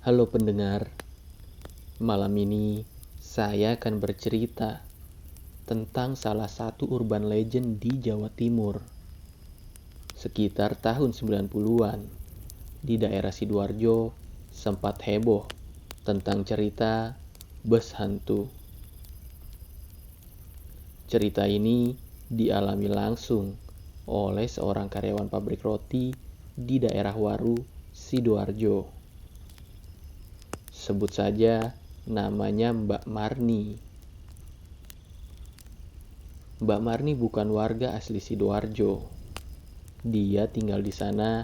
Halo pendengar, malam ini saya akan bercerita tentang salah satu urban legend di Jawa Timur. Sekitar tahun 90-an, di daerah Sidoarjo sempat heboh tentang cerita bus hantu. Cerita ini dialami langsung oleh seorang karyawan pabrik roti di daerah Waru, Sidoarjo. Sebut saja namanya Mbak Marni. Mbak Marni bukan warga asli Sidoarjo. Dia tinggal di sana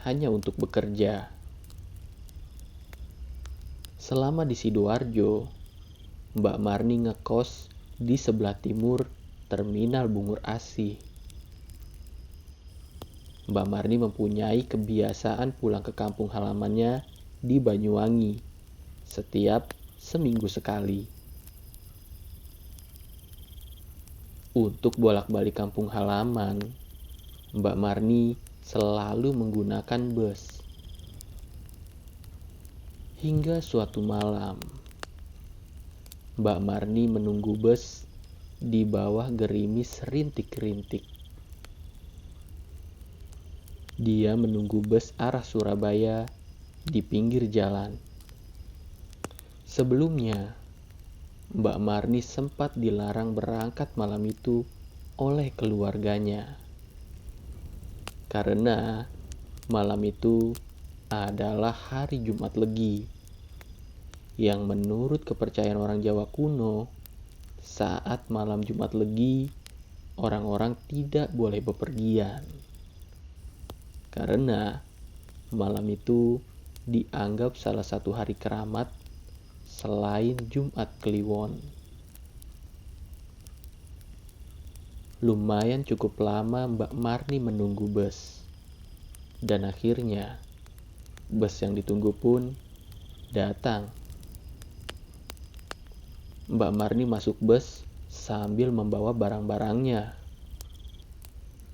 hanya untuk bekerja. Selama di Sidoarjo, Mbak Marni ngekos di sebelah timur Terminal Bungur Asih. Mbak Marni mempunyai kebiasaan pulang ke kampung halamannya di Banyuwangi setiap seminggu sekali. Untuk bolak-balik kampung halaman, Mbak Marni selalu menggunakan bus. Hingga suatu malam, Mbak Marni menunggu bus di bawah gerimis rintik-rintik. Dia menunggu bus arah Surabaya di pinggir jalan. Sebelumnya, Mbak Marni sempat dilarang berangkat malam itu oleh keluarganya. Karena malam itu adalah hari Jumat Legi, yang menurut kepercayaan orang Jawa kuno, saat malam Jumat Legi, orang-orang tidak boleh bepergian. Karena malam itu dianggap salah satu hari keramat selain Jumat Kliwon. Lumayan cukup lama Mbak Marni menunggu bus. Dan akhirnya bus yang ditunggu pun datang. Mbak Marni masuk bus sambil membawa barang-barangnya.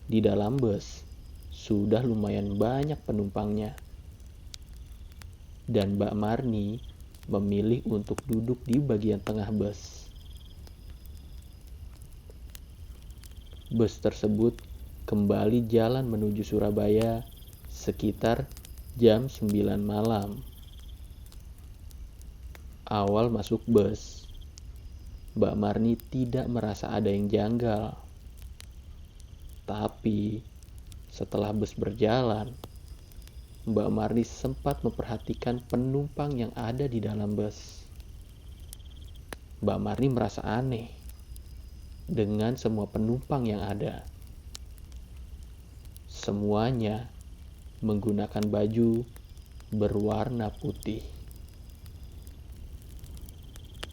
Di dalam bus sudah lumayan banyak penumpangnya. Dan Mbak Marni memilih untuk duduk di bagian tengah bus. Bus tersebut kembali jalan menuju Surabaya sekitar jam 9 malam. Awal masuk bus, Mbak Marni tidak merasa ada yang janggal. Tapi setelah bus berjalan, Mbak Marni sempat memperhatikan penumpang yang ada di dalam bus. Mbak Marni merasa aneh dengan semua penumpang yang ada. Semuanya menggunakan baju berwarna putih.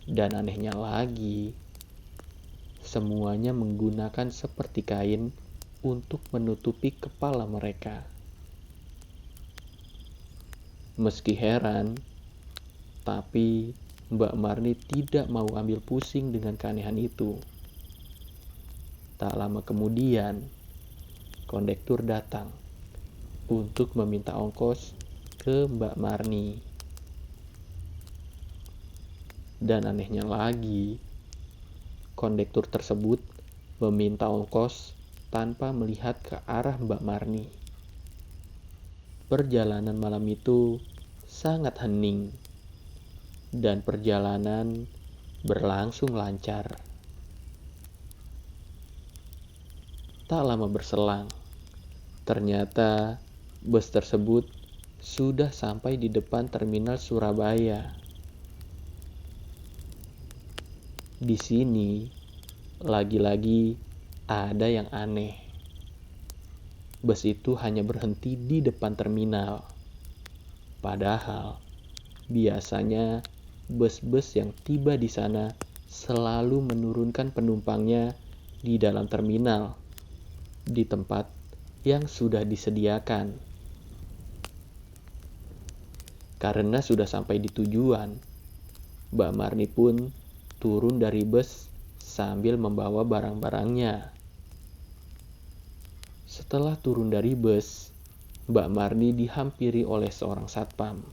Dan anehnya lagi, semuanya menggunakan seperti kain untuk menutupi kepala mereka. Meski heran, tapi Mbak Marni tidak mau ambil pusing dengan keanehan itu. Tak lama kemudian, kondektur datang untuk meminta ongkos ke Mbak Marni. Dan anehnya lagi, kondektur tersebut meminta ongkos tanpa melihat ke arah Mbak Marni. Perjalanan malam itu sangat hening dan perjalanan berlangsung lancar. Tak lama berselang, ternyata bus tersebut sudah sampai di depan terminal Surabaya. Di sini, lagi-lagi ada yang aneh. Bus itu hanya berhenti di depan terminal. Padahal, biasanya bus-bus yang tiba di sana selalu menurunkan penumpangnya di dalam terminal, di tempat yang sudah disediakan. Karena sudah sampai di tujuan, Mbak Marni pun turun dari bus sambil membawa barang-barangnya. Setelah turun dari bus, Mbak Marni dihampiri oleh seorang satpam.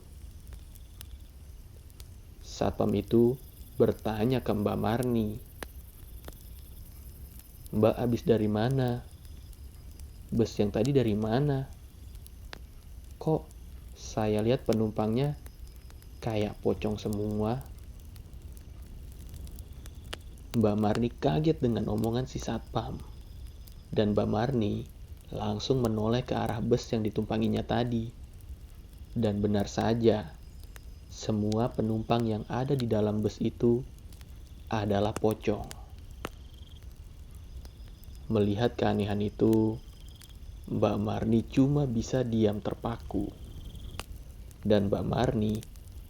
Satpam itu bertanya ke Mbak Marni, "Mbak habis dari mana? Bus yang tadi dari mana? Kok saya lihat penumpangnya kayak pocong semua?" Mbak Marni kaget dengan omongan si Satpam. Dan Mbak Marni langsung menoleh ke arah bus yang ditumpanginya tadi. Dan benar saja, semua penumpang yang ada di dalam bus itu adalah pocong. Melihat keanehan itu, Mbak Marni cuma bisa diam terpaku. Dan Mbak Marni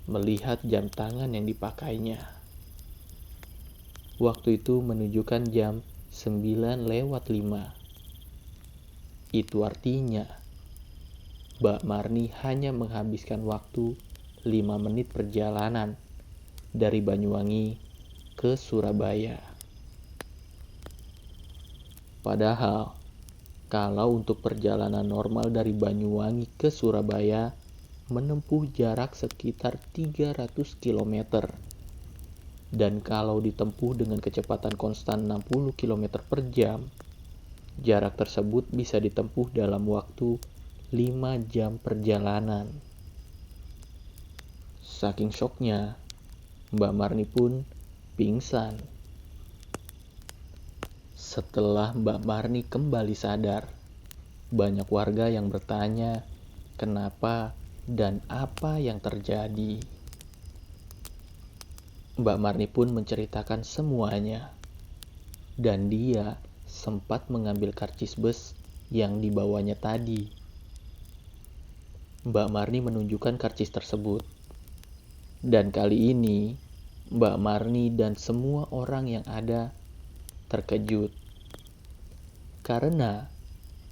melihat jam tangan yang dipakainya. Waktu itu menunjukkan jam 9:05. Itu artinya Mbak Marni hanya menghabiskan waktu 5 menit perjalanan dari Banyuwangi ke Surabaya. Padahal kalau untuk perjalanan normal dari Banyuwangi ke Surabaya menempuh jarak sekitar 300 km. Dan kalau ditempuh dengan kecepatan konstan 60 km per jam, jarak tersebut bisa ditempuh dalam waktu 5 jam perjalanan. Saking syoknya, Mbak Marni pun pingsan. Setelah Mbak Marni kembali sadar, banyak warga yang bertanya kenapa dan apa yang terjadi. Mbak Marni pun menceritakan semuanya. Dan dia sempat mengambil karcis bus yang dibawanya tadi. Mbak Marni menunjukkan karcis tersebut. Dan kali ini, Mbak Marni dan semua orang yang ada terkejut. Karena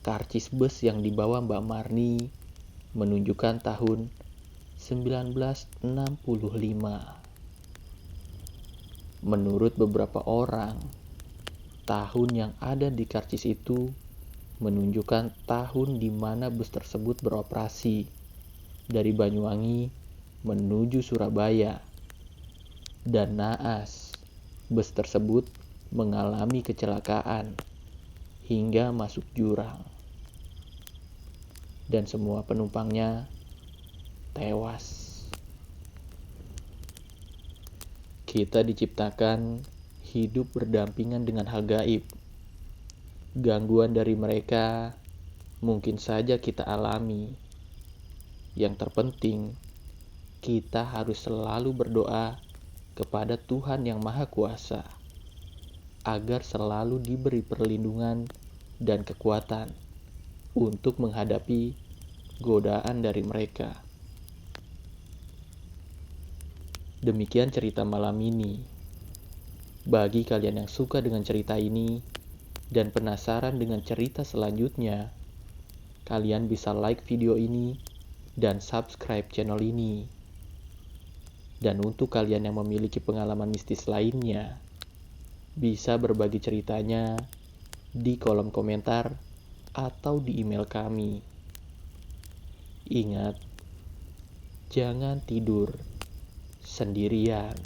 karcis bus yang dibawa Mbak Marni menunjukkan tahun 1965. Menurut beberapa orang, tahun yang ada di karcis itu menunjukkan tahun di mana bus tersebut beroperasi dari Banyuwangi menuju Surabaya. Dan naas, bus tersebut mengalami kecelakaan hingga masuk jurang. Dan semua penumpangnya tewas. Kita diciptakan hidup berdampingan dengan hal gaib. Gangguan dari mereka mungkin saja kita alami. Yang terpenting, kita harus selalu berdoa kepada Tuhan Yang Maha Kuasa agar selalu diberi perlindungan dan kekuatan untuk menghadapi godaan dari mereka. Demikian cerita malam ini. Bagi kalian yang suka dengan cerita ini dan penasaran dengan cerita selanjutnya, kalian bisa like video ini dan subscribe channel ini. Dan untuk kalian yang memiliki pengalaman mistis lainnya, bisa berbagi ceritanya di kolom komentar atau di email kami. Ingat, jangan tidur sendirian.